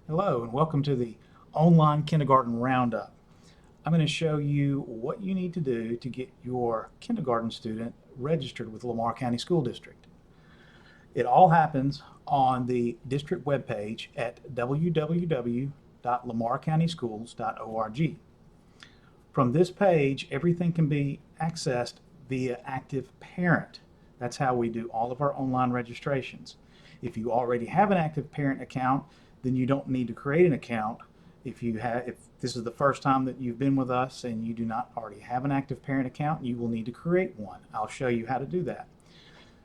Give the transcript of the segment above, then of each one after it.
Hello and welcome to the Online Kindergarten Roundup. I'm going to show you what you need to do to get your kindergarten student registered with Lamar County School District. It all happens on the district webpage at www.lamarcountyschools.org. From this page, everything can be accessed via Active Parent. That's how we do all of our online registrations. If you already have an Active Parent account, then you don't need to create an account. If this is the first time that you've been with us and you do not already have an Active Parent account, you will need to create one. I'll show you how to do that.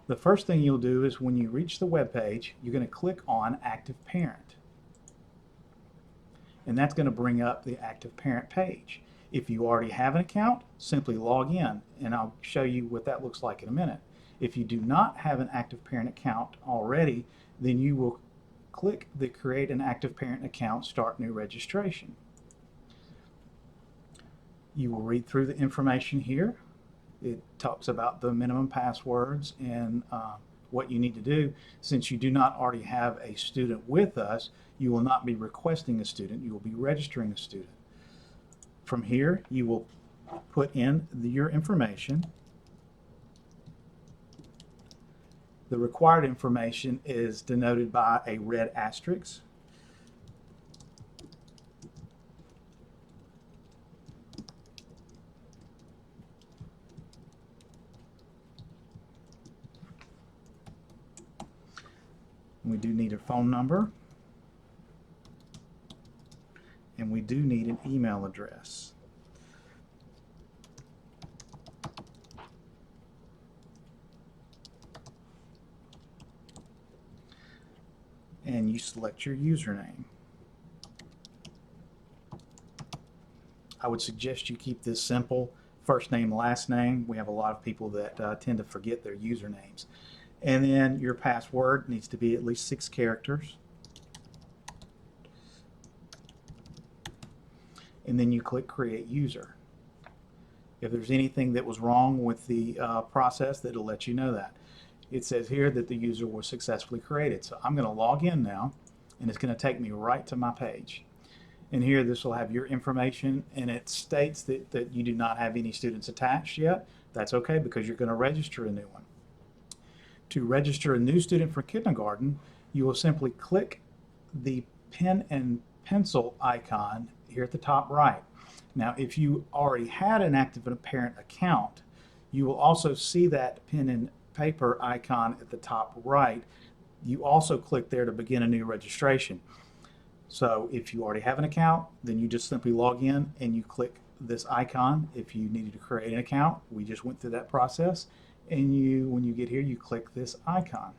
The first thing you'll do is when you reach the web page, you're going to click on Active Parent. And that's going to bring up the Active Parent page. If you already have an account, simply log in, and I'll show you what that looks like in a minute. If you do not have an Active Parent account already, then you will click the Create an Active Parent Account, Start New Registration. You will read through the information here. It talks about the minimum passwords and what you need to do. Since you do not already have a student with us, you will not be requesting a student, you will be registering a student. From here, you will put in your information. The required information is denoted by a red asterisk. We do need a phone number, and we do need an email address. And you select your username. I would suggest you keep this simple. First name, last name. We have a lot of people that tend to forget their usernames. And then your password needs to be at least 6 characters. And then you click Create User. If there's anything that was wrong with the process, that'll let you know that. It says here that the user was successfully created. So I'm going to log in now, and it's going to take me right to my page. And here this will have your information, and it states that you do not have any students attached yet. That's okay, because you're going to register a new one. To register a new student for kindergarten, you will simply click the pen and pencil icon here at the top right. Now, if you already had an Active Parent account, you will also see that pen and paper icon at the top right. You also click there to begin a new registration. So if you already have an account, then you just simply log in and you click this icon. If you needed to create an account, we just went through that process, and when you get here, you click this icon.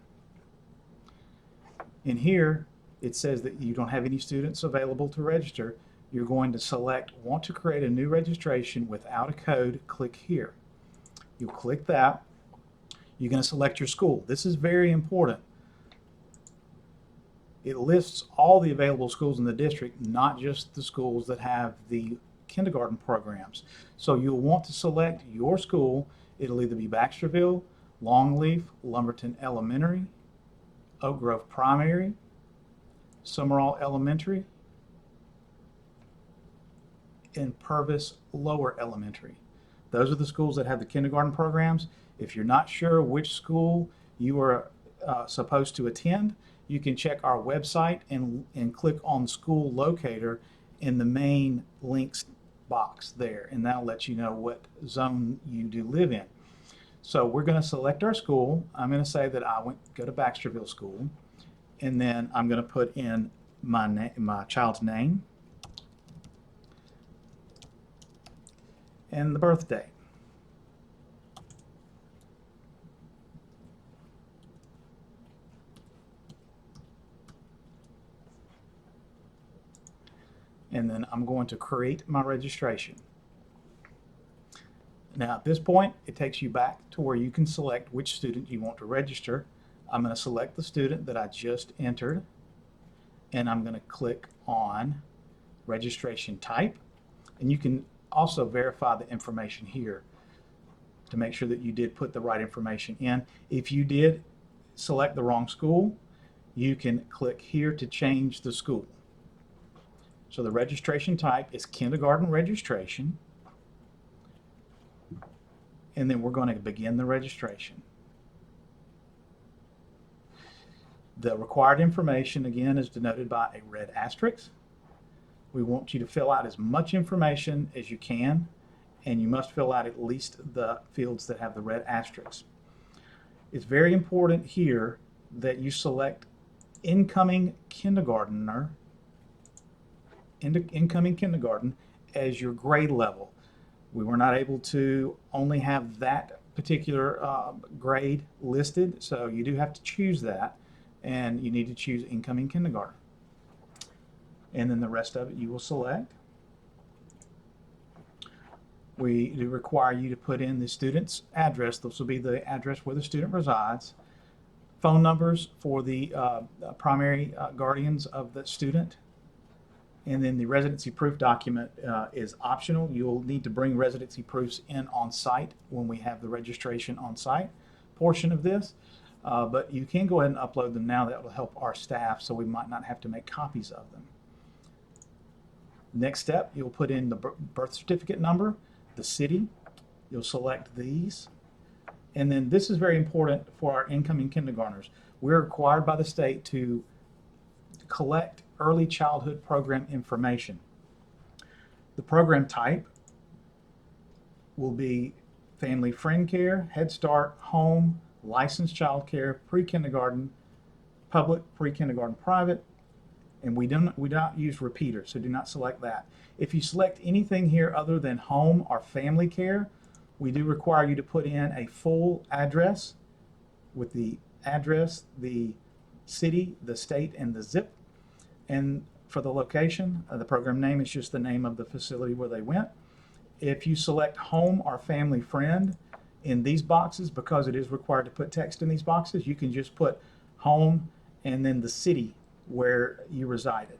And here it says that you don't have any students available to register. You're going to select want to create a new registration without a code. Click here. You click that. You're going to select your school. This is very important. It lists all the available schools in the district, not just the schools that have the kindergarten programs. So you'll want to select your school. It'll either be Baxterville, Longleaf, Lumberton Elementary, Oak Grove Primary, Summerall Elementary, and Purvis Lower Elementary. Those are the schools that have the kindergarten programs. If you're not sure which school you are supposed to attend, you can check our website and click on School Locator in the main links box there, and that'll let you know what zone you do live in. So we're going to select our school. I'm going to say that I go to Baxterville School, and then I'm going to put in my child's name and the birthday. And then I'm going to create my registration. Now at this point, it takes you back to where you can select which student you want to register. I'm going to select the student that I just entered, and I'm going to click on registration type. And you can also verify the information here to make sure that you did put the right information in. If you did select the wrong school, you can click here to change the school. So the registration type is kindergarten registration. And then we're going to begin the registration. The required information, again, is denoted by a red asterisk. We want you to fill out as much information as you can, and you must fill out at least the fields that have the red asterisks. It's very important here that you select incoming kindergarten as your grade level. We were not able to only have that particular grade listed, so you do have to choose that, and you need to choose incoming kindergarten. And then the rest of it you will select. We do require you to put in the student's address. This will be the address where the student resides. Phone numbers for the primary guardians of the student. And then the residency proof document is optional. You'll need to bring residency proofs in on site when we have the registration on site portion of this. But you can go ahead and upload them now. That will help our staff, so we might not have to make copies of them. Next step, you'll put in the birth certificate number, the city. You'll select these. And then this is very important for our incoming kindergartners. We're required by the state to collect early childhood program information. The program type will be family friend care, Head Start, home, licensed child care, pre-kindergarten, public, pre-kindergarten, private, and we don't use repeaters, so do not select that. If you select anything here other than home or family care, we do require you to put in a full address with the address, the city, the state, and the zip. And for the location, the program name is just the name of the facility where they went. If you select home or family friend in these boxes, because it is required to put text in these boxes, you can just put home and then the city where you resided.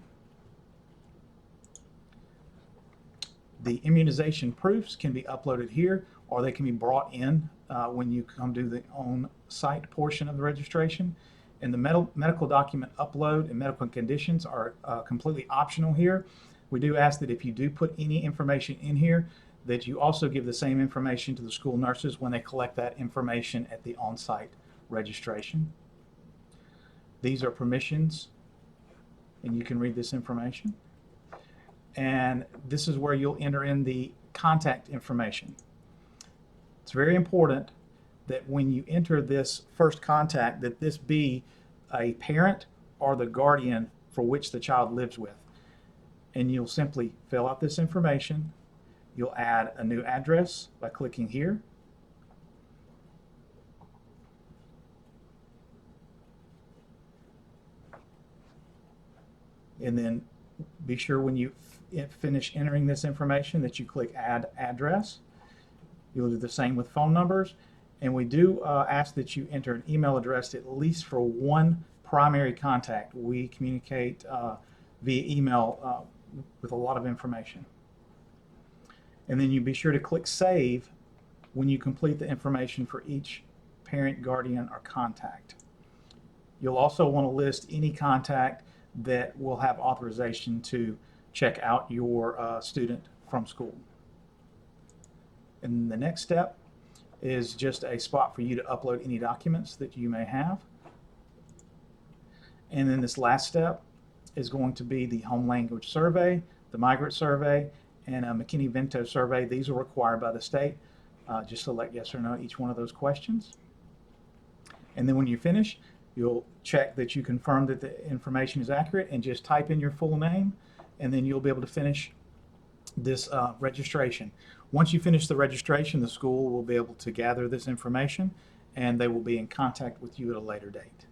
The immunization proofs can be uploaded here, or they can be brought in when you come to the on-site portion of the registration. And the medical document upload and medical conditions are completely optional here. We do ask that if you do put any information in here, that you also give the same information to the school nurses when they collect that information at the on-site registration. These are permissions, and you can read this information. And this is where you'll enter in the contact information. It's very important that when you enter this first contact, that this be a parent or the guardian for which the child lives with. And you'll simply fill out this information. You'll add a new address by clicking here. And then be sure when you finish entering this information that you click Add Address. You'll do the same with phone numbers. And we do ask that you enter an email address at least for one primary contact. We communicate via email with a lot of information. And then you be sure to click Save when you complete the information for each parent, guardian, or contact. You'll also want to list any contact that will have authorization to check out your student from school. And the next step is just a spot for you to upload any documents that you may have. And then this last step is going to be the home language survey, the migrant survey, and a McKinney-Vento survey. These are required by the state. Just select yes or no each one of those questions. And then when you finish, you'll check that you confirm that the information is accurate and just type in your full name, and then you'll be able to finish this registration. Once you finish the registration, the school will be able to gather this information, and they will be in contact with you at a later date.